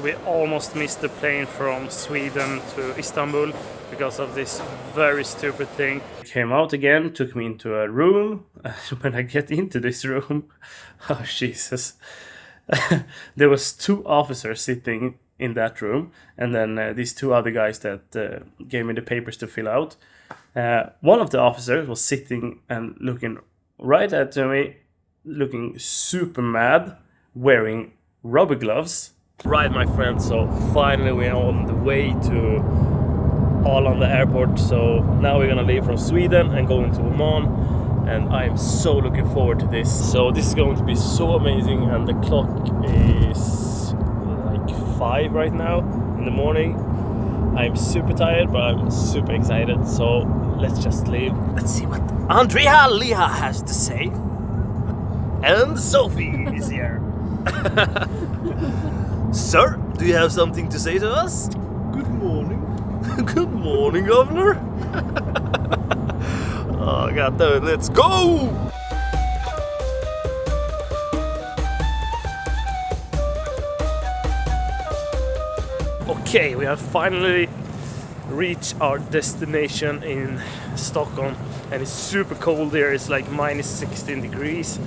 We almost missed the plane from Sweden to Istanbul because of this very stupid thing. I came out again, took me into a room. When I get into this room, oh Jesus, there was 2 officers sitting in that room, and then these 2 other guys that gave me the papers to fill out. One of the officers was sitting and looking right at me, looking super mad, wearing rubber gloves. Right, my friends, so finally we're on the way to Arlanda airport. So now we're gonna leave from Sweden and go into Oman, and I'm so looking forward to this. So this is going to be so amazing, and the clock is like 5 right now in the morning. I'm super tired, but I'm super excited, so let's just leave. Let's see what Andrea Liha has to say. And Sophie is here. Sir, do you have something to say to us? Good morning. Good morning, Governor. Oh, God damn it, let's go! Okay, we have finally reached our destination in Stockholm, and it's super cold here. It's like minus 16 degrees,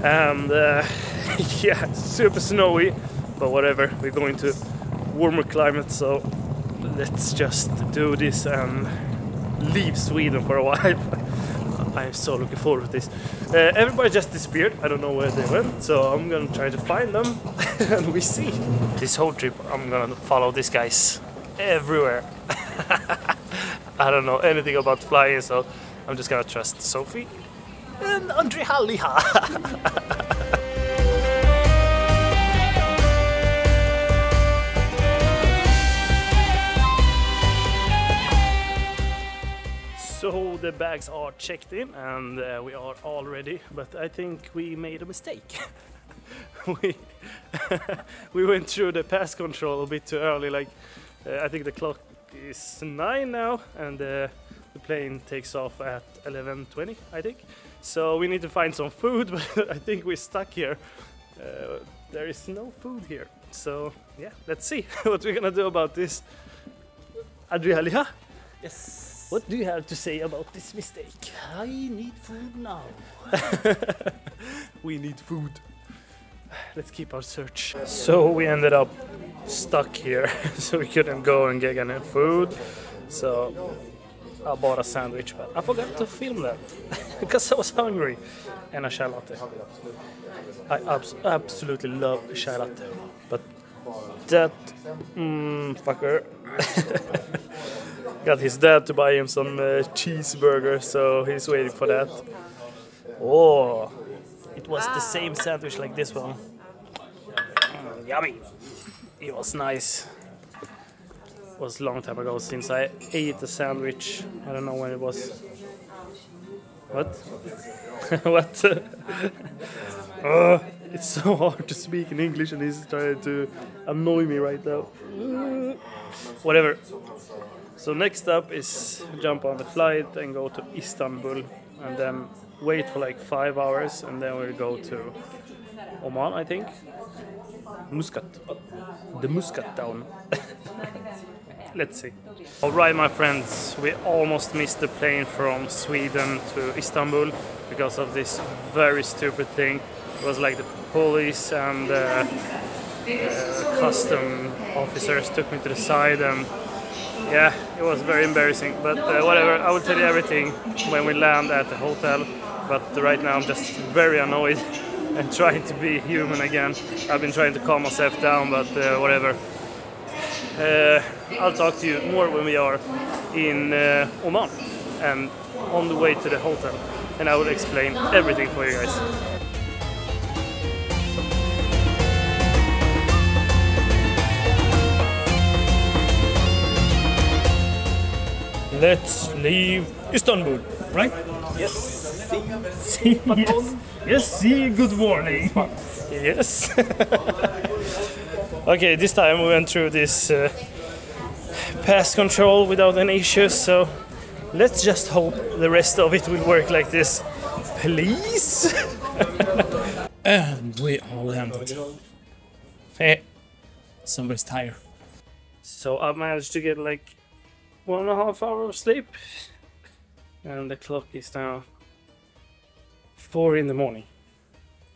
and yeah, super snowy. But whatever, we're going to warmer climate, so let's just do this and leave Sweden for a while. I'm so looking forward to this. Everybody just disappeared. I don't know where they went, so I'm gonna try to find them and we see. This whole trip I'm gonna follow these guys everywhere. I don't know anything about flying, so I'm just gonna trust Sophie and Andrea Liha. So the bags are checked in, and we are all ready, but I think we made a mistake. we went through the pass control a bit too early. Like I think the clock is 9 now, and the plane takes off at 11:20, I think. So we need to find some food, but I think we're stuck here. There is no food here. So yeah, let's see what we're gonna do about this. Andrea Liha? Yes. What do you have to say about this mistake? I need food now. We need food. Let's keep our search. So we ended up stuck here, so we couldn't go and get any food. So I bought a sandwich, but I forgot to film that because I was hungry. And a chai latte. I absolutely love chai latte, but that fucker got his dad to buy him some cheeseburger, so he's waiting for that. Oh, it was the same sandwich like this one. Yummy. It was nice. It was a long time ago since I ate a sandwich. I don't know when it was. What? What? It's so hard to speak in English, and he's trying to annoy me right now. Whatever. So next up is jump on the flight and go to Istanbul, and then wait for like 5 hours, and then we'll go to Oman, I think. Muscat. The Muscat town. Let's see. Alright, my friends, we almost missed the plane from Sweden to Istanbul because of this very stupid thing. It was like the police and custom officers took me to the side, and yeah, it was very embarrassing, but whatever, I will tell you everything when we land at the hotel. But right now I'm just very annoyed and trying to be human again. I've been trying to calm myself down, but whatever. I'll talk to you more when we are in Oman and on the way to the hotel, and I will explain everything for you guys. Let's leave Istanbul, right? Yes. See, yes. Yes, see, good morning. Yes. Okay, this time we went through this pass control without any issues, so let's just hope the rest of it will work like this. Please? And we all landed. Hey. somebody's tired. So I managed to get like 1.5 hours of sleep, and the clock is now 4 in the morning.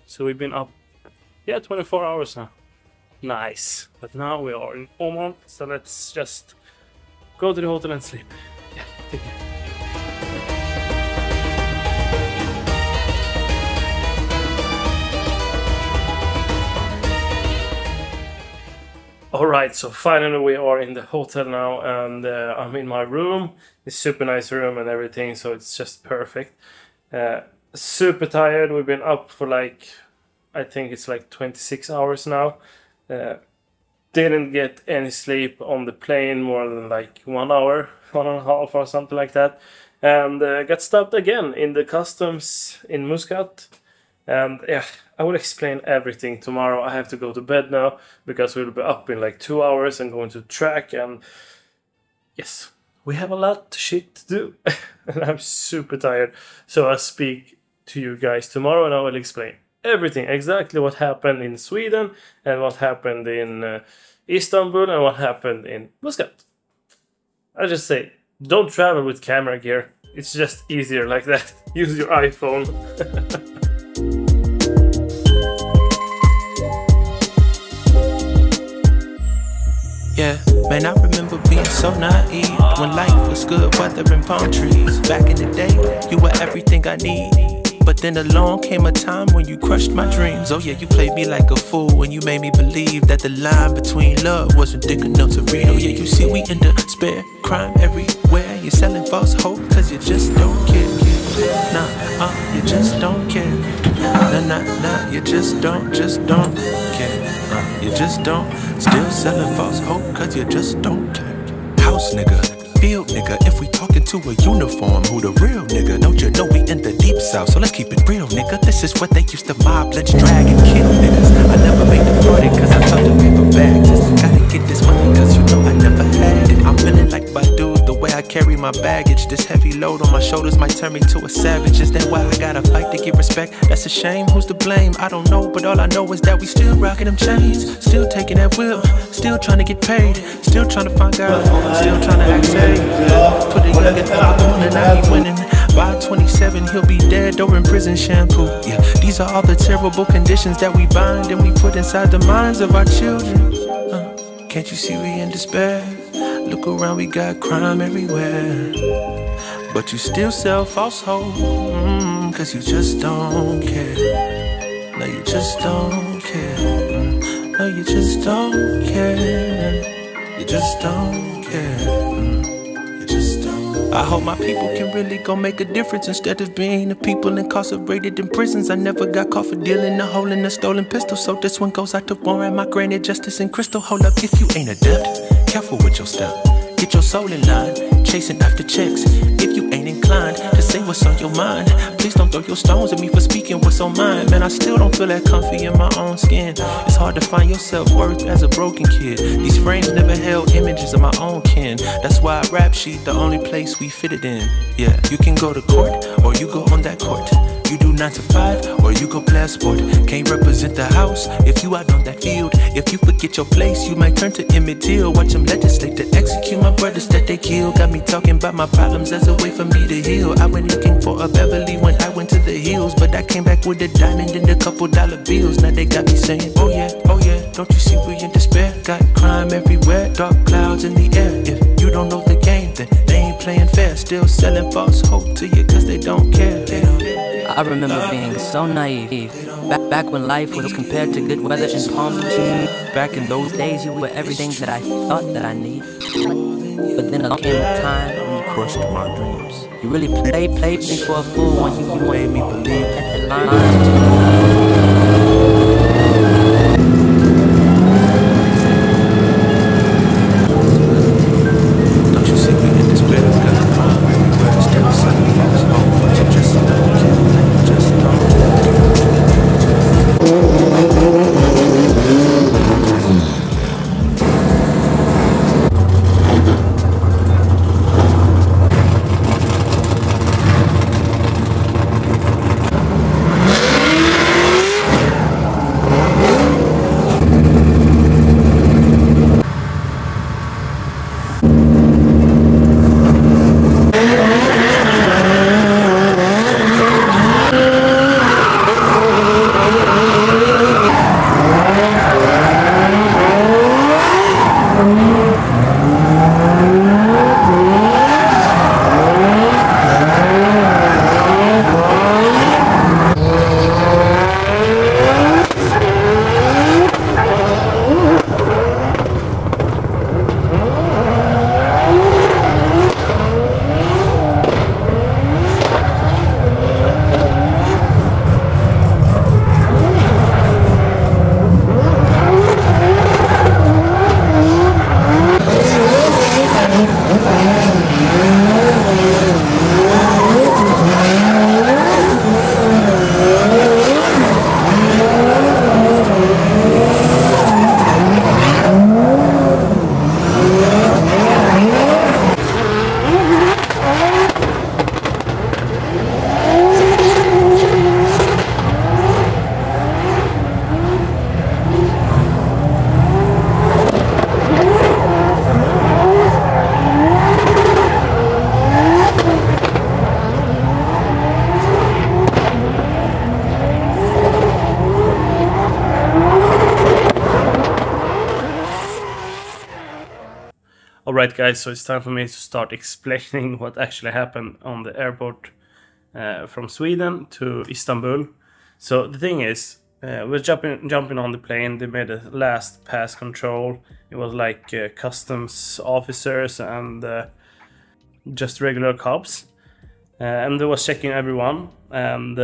So we've been up, 24 hours now. Nice. But now we are in Oman, so let's just go to the hotel and sleep. Yeah, take care. Alright, so finally we are in the hotel now, and I'm in my room. It's super nice room and everything, so it's just perfect. Super tired. We've been up for like, I think it's like 26 hours now. Didn't get any sleep on the plane more than like 1 hour, 1.5 or something like that. And got stopped again in the customs in Muscat. And yeah, I will explain everything tomorrow. I have to go to bed now because we'll be up in like 2 hours and going to track. And yes, we have a lot of shit to do. And I'm super tired. So I'll speak to you guys tomorrow and I will explain everything, exactly what happened in Sweden and what happened in Istanbul and what happened in Muscat. I just say, don't travel with camera gear. It's just easier like that. Use your iPhone. Yeah, man, I remember being so naive when life was good, weather and palm trees. Back in the day, you were everything I need. But then along came a time when you crushed my dreams. Oh yeah, you played me like a fool when you made me believe that the line between love wasn't thick enough to read. Oh yeah, you see we in despair, crime everywhere. You're selling false hope cause you just don't care. Nah, you just don't care. Nah, you just don't care. You just don't. Still selling false hope cause you just don't care. House nigga, field nigga, if we talking to a uniform, who the real nigga? Don't you know we in the deep south, so let's keep it real nigga. This is what they used to mob, let's drag and kill niggas. I never made the party cause I felt the paper bags. Gotta get this money cause you know I never had it. I'm feeling like Badu, the way I carry my baggage. This heavy load on my shoulders might turn me to a savage. Is that why I gotta fight to get respect? That's a shame, who's to blame? I don't know, but all I know is that we still rocking them chains. Still taking that wheel, still trying to get paid. Still trying to find God, still trying to act safe. Put a youngin' on the corner, now he winning. By 27, he'll be dead or in prison shampoo. Yeah, these are all the terrible conditions that we bind and we put inside the minds of our children. Can't you see we in despair? Look around, we got crime everywhere. But you still sell false hope, cause you just don't care. No, you just don't care. No, you just don't care. You just don't care. You just don't. I hope my people can really go make a difference instead of being the people incarcerated in prisons. I never got caught for dealing a hole in a stolen pistol, so this one goes out to warrant my granted justice and crystal. Hold up, if you ain't adept, careful with your step. Get your soul in line, chasing after checks. If you ain't inclined to say what's on your mind, please don't throw your stones at me for speaking what's on mine. Man, I still don't feel that comfy in my own skin. It's hard to find your self-worth as a broken kid. These frames never held images of my own kin. That's why rap sheet the only place we fit it in. Yeah, you can go to court or you go on that court. You do 9 to 5 or you go play a sport. Can't represent the house if you out on that field. If you forget your place, you might turn to Emmett Till. Watch them legislate to execute my brothers that they kill. Got me talking about my problems as a way for me to heal. I went looking for a Beverly when I went to the hills, but I came back with a diamond and a couple dollar bills. Now they got me saying, oh yeah, don't you see we in despair? Got crime everywhere, dark clouds in the air. If you don't know the game, then they ain't playing fair. Still selling false hope to you cause they don't care. I remember being so naive. Back when life was compared to good weather and palm trees. Back in those days, you were everything that I thought that I need. But then along came a time when you crushed my dreams. You really played me for a fool when you made me believe that the line. Alright guys, so it's time for me to start explaining what actually happened on the airport from Sweden to Istanbul. So the thing is, we're jumping on the plane. They made a last pass control. It was like customs officers and just regular cops. And they was checking everyone. And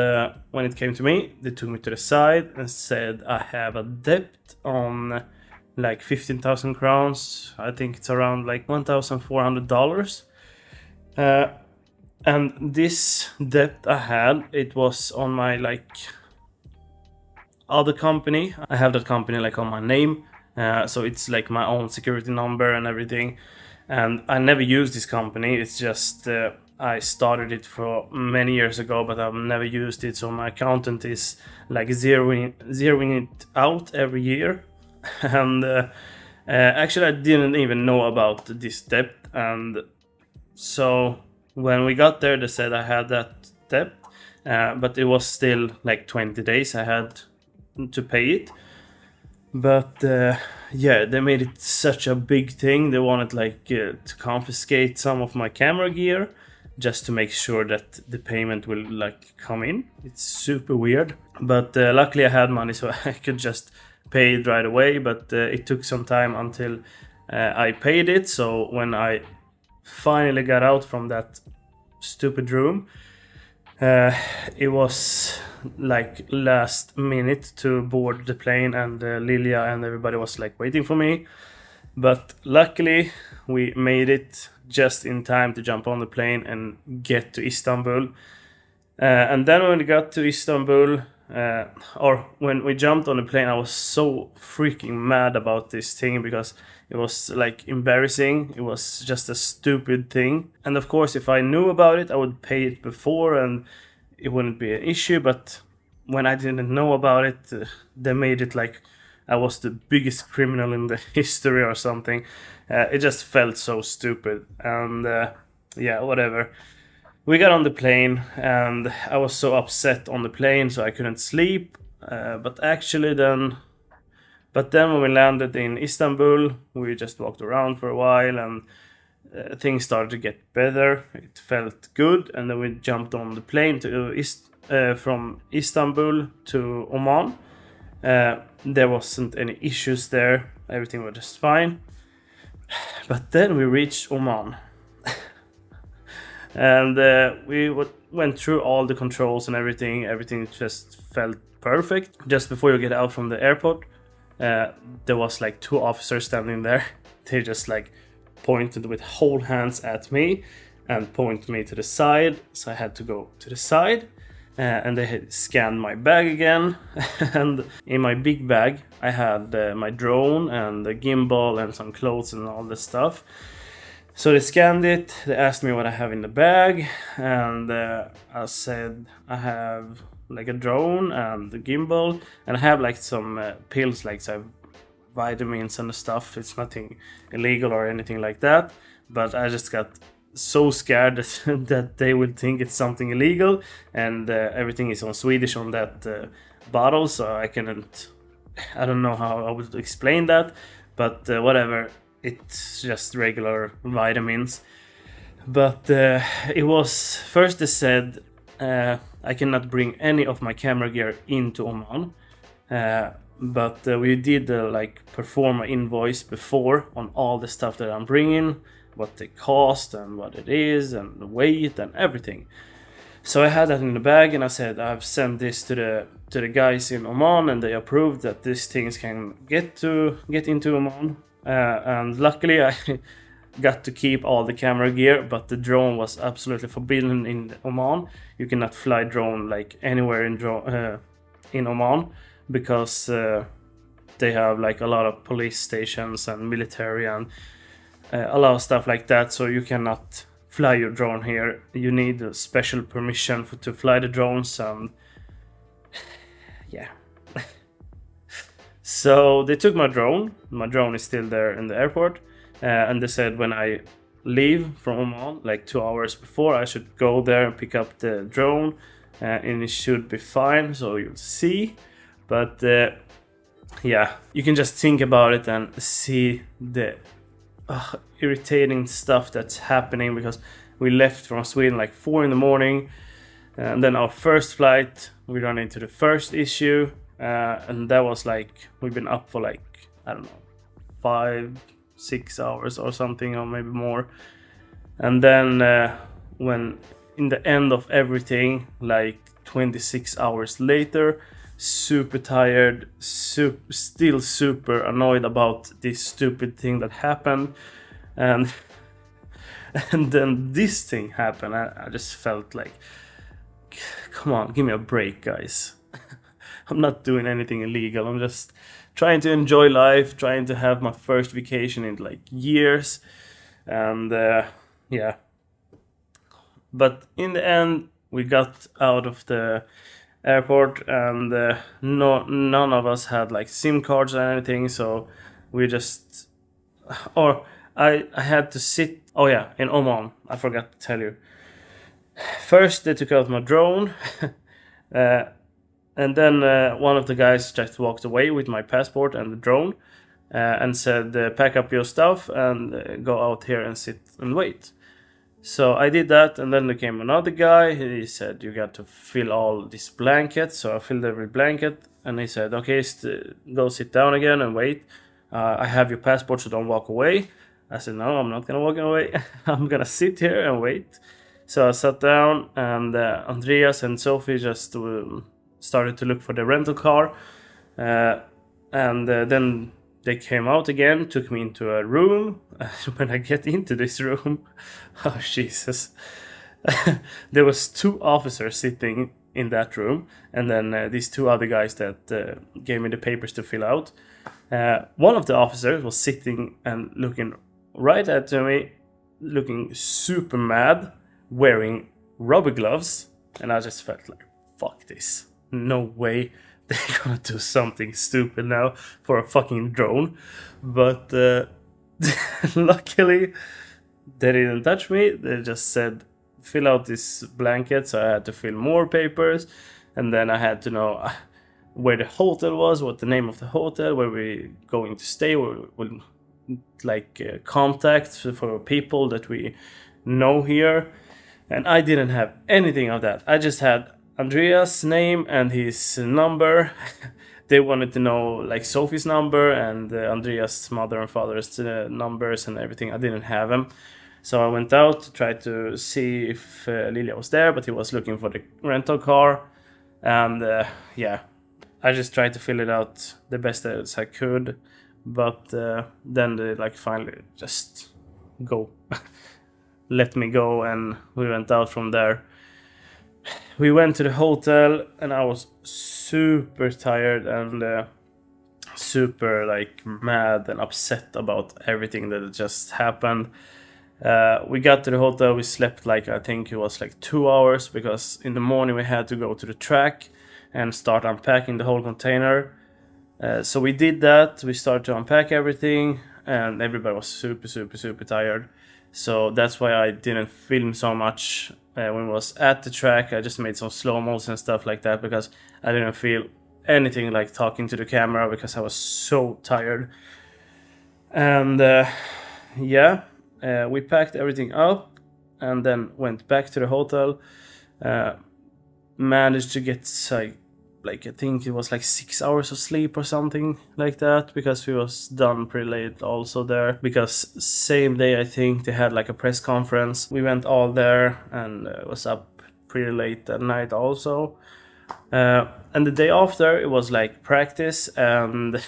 when it came to me, they took me to the side and said I have a debt on like 15,000 crowns. I think it's around like $1,400. And this debt I had, it was on my like other company. I have that company like on my name, so it's like my own security number and everything. And I never used this company. It's just I started it for many years ago, but I've never used it. So my accountant is like zeroing it out every year. And actually I didn't even know about this debt. And so when we got there, they said I had that debt, but it was still like 20 days I had to pay it. But yeah, they made it such a big thing. They wanted like to confiscate some of my camera gear just to make sure that the payment will like come in. It's super weird, but luckily I had money, so I could just pay it right away. But it took some time until I paid it. So when I finally got out from that stupid room, it was like last minute to board the plane, and Lilia and everybody was like waiting for me. But luckily we made it just in time to jump on the plane and get to Istanbul. And then when we got to Istanbul, or when we jumped on the plane, I was so freaking mad about this thing because it was like embarrassing. It was just a stupid thing. And of course, if I knew about it, I would pay it before and it wouldn't be an issue. But when I didn't know about it, they made it like I was the biggest criminal in the history or something. It just felt so stupid. And yeah, whatever. We got on the plane and I was so upset on the plane, so I couldn't sleep. But then when we landed in Istanbul, we just walked around for a while and things started to get better. It felt good, and then we jumped on the plane to from Istanbul to Oman. There wasn't any issues there. Everything was just fine. But then we reached Oman. And we went through all the controls and everything. Everything just felt perfect. Just before you get out from the airport, there was like 2 officers standing there. They just like pointed with whole hands at me and pointed me to the side. So I had to go to the side. And they had scanned my bag again. And in my big bag I had my drone and the gimbal and some clothes and all this stuff. So they scanned it, they asked me what I have in the bag, and I said I have like a drone and the gimbal, and I have like some pills, like some vitamins and stuff. It's nothing illegal or anything like that, but I just got so scared that they will think it's something illegal, and everything is on Swedish on that bottle, so I don't know how I would explain that, but whatever. It's just regular vitamins. But it was first they said I cannot bring any of my camera gear into Oman. But we did like perform an invoice before on all the stuff that I'm bringing, what they cost and what it is and the weight and everything. So I had that in the bag, and I said I've sent this to the guys in Oman, and they approved that these things can get into Oman. And luckily I got to keep all the camera gear, but the drone was absolutely forbidden in Oman. You cannot fly drone like anywhere in Oman, because they have like a lot of police stations and military and a lot of stuff like that, so you cannot fly your drone here. You need a special permission to fly the drones, and yeah. So they took my drone. My drone is still there in the airport, and they said when I leave from Oman, like 2 hours before, I should go there and pick up the drone, and it should be fine, so you'll see. But yeah, you can just think about it and see the irritating stuff that's happening, because we left from Sweden like 4 in the morning, and then our first flight we run into the first issue, and that was like, we've been up for like, I don't know, 5-6 hours or something, or maybe more. And then when in the end of everything, like 26 hours later, super tired, still super annoyed about this stupid thing that happened, and then this thing happened. I just felt like, come on, give me a break, guys. I'm not doing anything illegal. I'm just trying to enjoy life, trying to have my first vacation in like years, and yeah. But in the end, we got out of the airport, and none of us had like SIM cards or anything, so we just, or I had to sit, oh yeah, in Oman, I forgot to tell you. First they took out my drone, and then one of the guys just walked away with my passport and the drone, and said, pack up your stuff and go out here and sit and wait. So I did that, and then there came another guy. He said, you got to fill all these blankets. So I filled every blanket, and he said, okay, go sit down again and wait. I have your passport, so don't walk away. I said, no, I'm not gonna walk away. I'm gonna sit here and wait. So I sat down, and Andreas and Sophie just started to look for the rental car, and then they came out again, took me into a room. When I get into this room, oh Jesus, there was 2 officers sitting in that room, and then these 2 other guys that gave me the papers to fill out. One of the officers was sitting and looking right at me, looking super mad, wearing rubber gloves, and I just felt like, fuck this. No way they're gonna do something stupid now for a fucking drone. But luckily they didn't touch me. They just said, fill out this blanket, so I had to fill more papers, and then I had to know where the hotel was, what the name of the hotel, where we're going to stay, like contacts for people that we know here. And I didn't have anything of that. I just had Andreas' name and his number. They wanted to know like Sophie's number and Andreas' mother and father's numbers and everything. I didn't have them. So I went out to try to see if Lilja was there, but he was looking for the rental car. And yeah, I just tried to fill it out the best as I could. But then they like finally just go. Let me go, and we went out from there. We went to the hotel, and I was super tired and super like mad and upset about everything that had just happened. We got to the hotel, we slept like, I think it was like 2 hours, because in the morning we had to go to the track and start unpacking the whole container. So we did that, we started to unpack everything, and everybody was super tired. So that's why I didn't film so much when I was at the track. I just made some slow-mos and stuff like that, because I didn't feel anything like talking to the camera, because I was so tired. And yeah, we packed everything up and then went back to the hotel. Managed to get like I think it was like 6 hours of sleep or something like that, because we was done pretty late also there, because same day I think they had like a press conference. We went all there and was up pretty late at night also. And the day after it was like practice and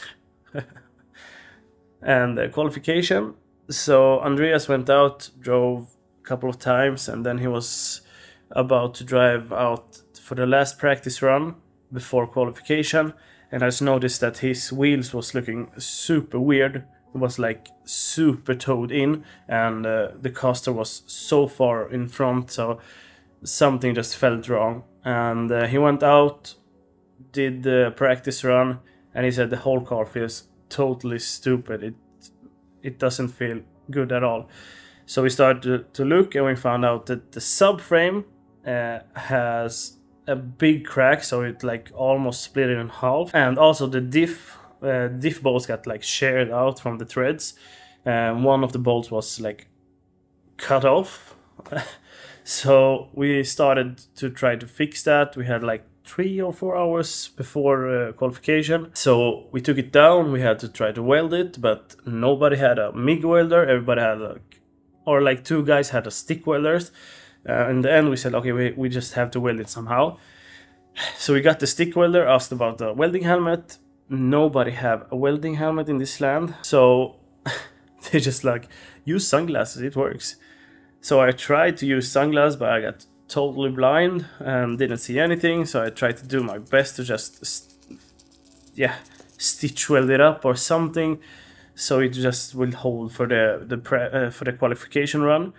and qualification. So Andreas went out, drove a couple of times, and then he was about to drive out for the last practice run before qualification, and I just noticed that his wheels was looking super weird. It was like super towed in, and the caster was so far in front, so something just felt wrong. And he went out, did the practice run, and he said the whole car feels totally stupid. It doesn't feel good at all. So we started to look, and we found out that the subframe has a big crack, so it like almost split it in half, and also the diff bolts got like sheared out from the threads. One of the bolts was like cut off. So we started to try to fix that. We had like 3 or 4 hours before qualification. So we took it down. We had to try to weld it, but nobody had a MIG welder. Everybody had like 2 guys had a stick welders. In the end we said, okay, we just have to weld it somehow. So we got the stick welder, asked about the welding helmet. Nobody have a welding helmet in this land. So they just like, use sunglasses, it works. So I tried to use sunglasses, but I got totally blind and didn't see anything. So I tried to do my best to just stitch weld it up or something, so it just will hold for the qualification run.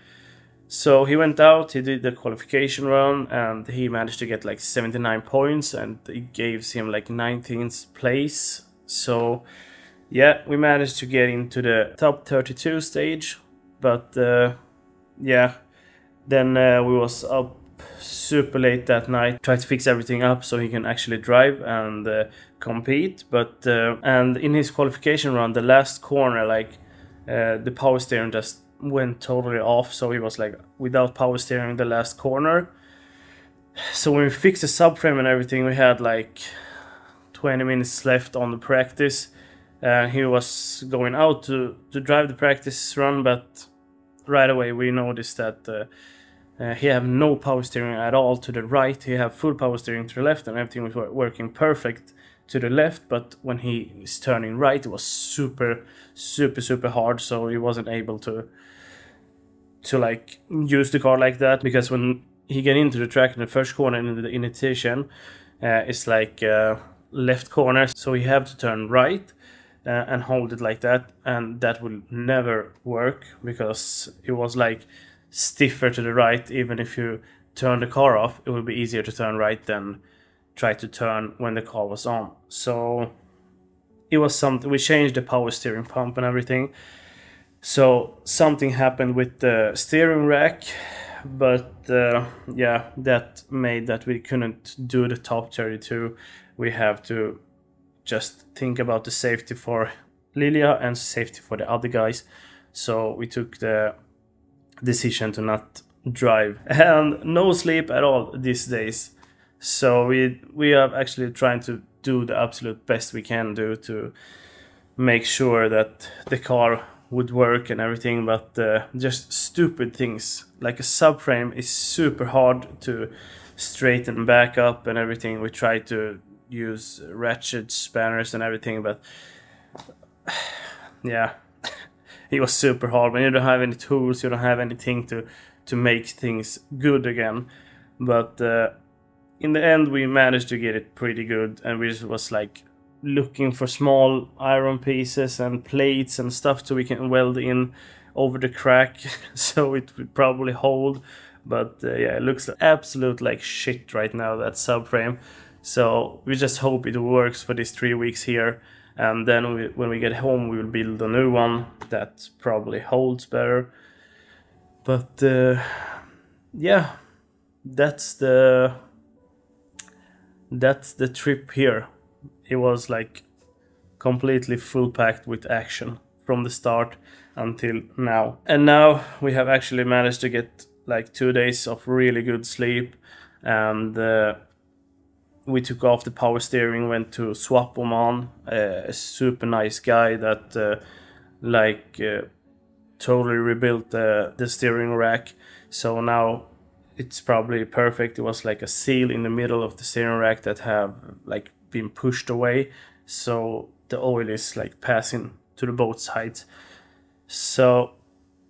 So he went out, he did the qualification run, and he managed to get like 79 points, and it gives him like 19th place. So yeah, we managed to get into the top 32 stage, but yeah, then we was up super late that night, tried to fix everything up so he can actually drive and compete. But and in his qualification run, the last corner, like the power steering just went totally off, so he was like without power steering the last corner. So when we fixed the subframe and everything, we had like 20 minutes left on the practice. He was going out to drive the practice run, but right away we noticed that he had no power steering at all to the right. He had full power steering to the left, and everything was working perfect to the left. But when he is turning right, it was super hard, so he wasn't able to like use the car like that, because when he get into the track in the first corner in the initiation, it's like left corner, so you have to turn right and hold it like that, and that will never work because it was like stiffer to the right. Even if you turn the car off, it will be easier to turn right than try to turn when the car was on. So it was something, we changed the power steering pump and everything, so something happened with the steering rack. But yeah, that made that we couldn't do the top 32. We have to just think about the safety for Lilia and safety for the other guys. So we took the decision to not drive, and no sleep at all these days. So we are actually trying to do the absolute best we can do to make sure that the car would work and everything. But just stupid things like a subframe is super hard to straighten back up and everything. We tried to use ratchet spanners and everything, but yeah, it was super hard when you don't have any tools, you don't have anything to make things good again. But in the end we managed to get it pretty good, and we just was like looking for small iron pieces and plates and stuff so we can weld in over the crack so it would probably hold. But yeah, it looks absolute like shit right now, that subframe. So we just hope it works for these 3 weeks here, and then when we get home we will build a new one that probably holds better. But yeah, that's the trip here. It was like completely full packed with action from the start until now. And now we have actually managed to get like 2 days of really good sleep, and we took off the power steering, went to swap Oman, a super nice guy that totally rebuilt the steering rack. So now it's probably perfect. It was like a seal in the middle of the steering rack that have like been pushed away, so the oil is like passing to the both sides. So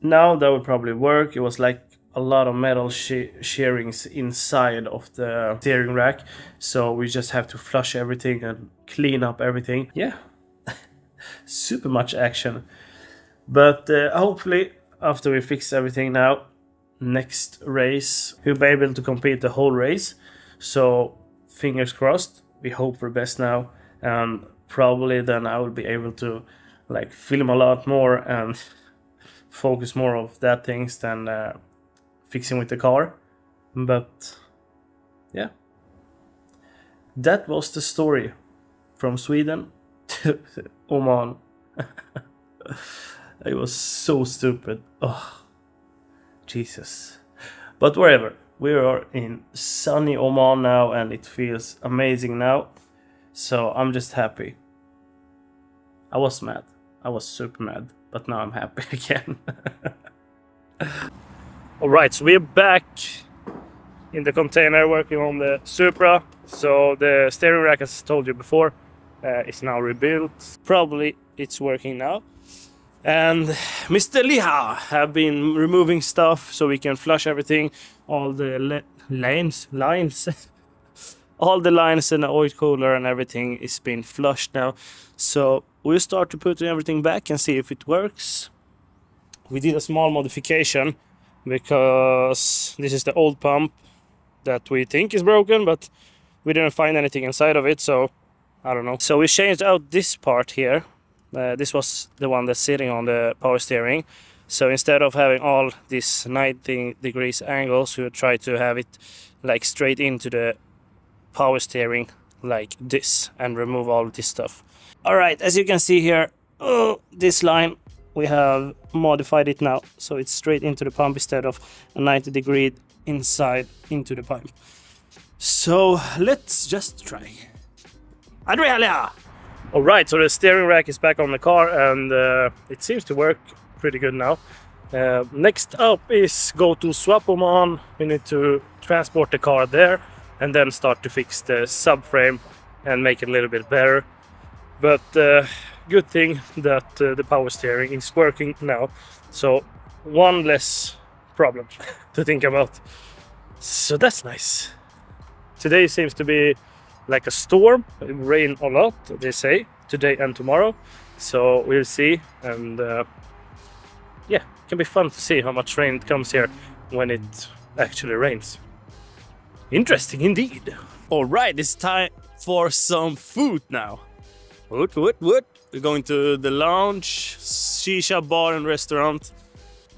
now that would probably work. It was like a lot of metal shearings inside of the steering rack, so we just have to flush everything and clean up everything. Yeah, super much action. But hopefully after we fix everything now, next race we'll be able to compete the whole race. So fingers crossed, we hope for the best now, and probably then I will be able to like film a lot more and focus more of that things than fixing with the car. But yeah, that was the story from Sweden to Oman. It was so stupid. Oh, Jesus. But wherever. We are in sunny Oman now and it feels amazing now. So I'm just happy. I was mad. I was super mad. But now I'm happy again. Alright, so we're back in the container working on the Supra. So the steering rack, as I told you before, is now rebuilt. Probably it's working now. And Mr. Liha have been removing stuff so we can flush everything. All the lines, all the lines and the oil cooler and everything is being flushed now. So we'll start to put everything back and see if it works. We did a small modification because this is the old pump that we think is broken, but we didn't find anything inside of it, so I don't know. So we changed out this part here. This was the one that's sitting on the power steering. So instead of having all these 90 degrees angles, we would try to have it like straight into the power steering like this and remove all this stuff. Alright, as you can see here, this line, we have modified it now. So it's straight into the pump instead of a 90 degree inside into the pipe. So let's just try. Adriana! Alright, so the steering rack is back on the car and it seems to work pretty good now. Next up is go to Swap Oman. We need to transport the car there and then start to fix the subframe and make it a little bit better. But good thing that the power steering is working now. So one less problem to think about. So that's nice. Today seems to be like a storm. It rain a lot, they say, today and tomorrow. So we'll see. And yeah, it can be fun to see how much rain comes here when it actually rains. Interesting indeed. All right, it's time for some food now. What? We're going to the lounge, shisha bar and restaurant.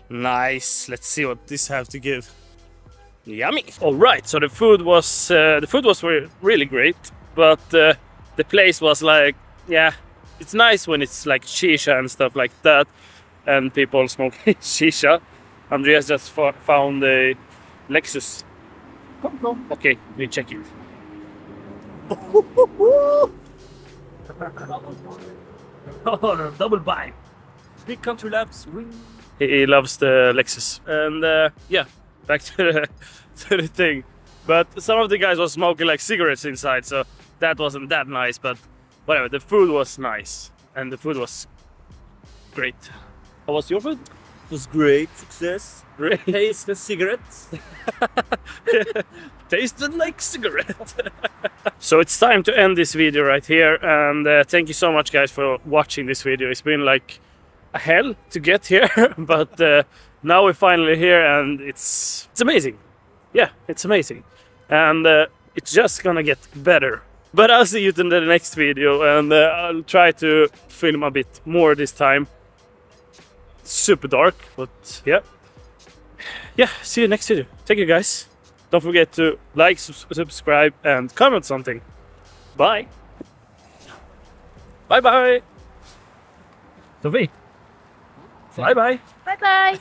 Nice. Let's see what this have to give. Yummy. All right, so the food was really great, but the place was like, yeah, it's nice when it's like shisha and stuff like that, and people smoking shisha. Andreas just found a Lexus. Come. Okay, we check it. Oh, double bind. Big country laps. He loves the Lexus, and yeah. Back to the thing, but some of the guys was smoking like cigarettes inside, so that wasn't that nice. But whatever, the food was nice and the food was great. How was your food? It was great, success. Great. Tasted cigarettes. Tasted like cigarette. So it's time to end this video right here, and thank you so much guys for watching this video. It's been like a hell to get here, but now we're finally here and it's amazing. Yeah, it's amazing. And it's just gonna get better. But I'll see you in the next video, and I'll try to film a bit more this time. It's super dark, but yeah. Yeah, see you next video. Thank you guys. Don't forget to like, subscribe and comment something. Bye. Bye. Sophie. Bye. Bye bye.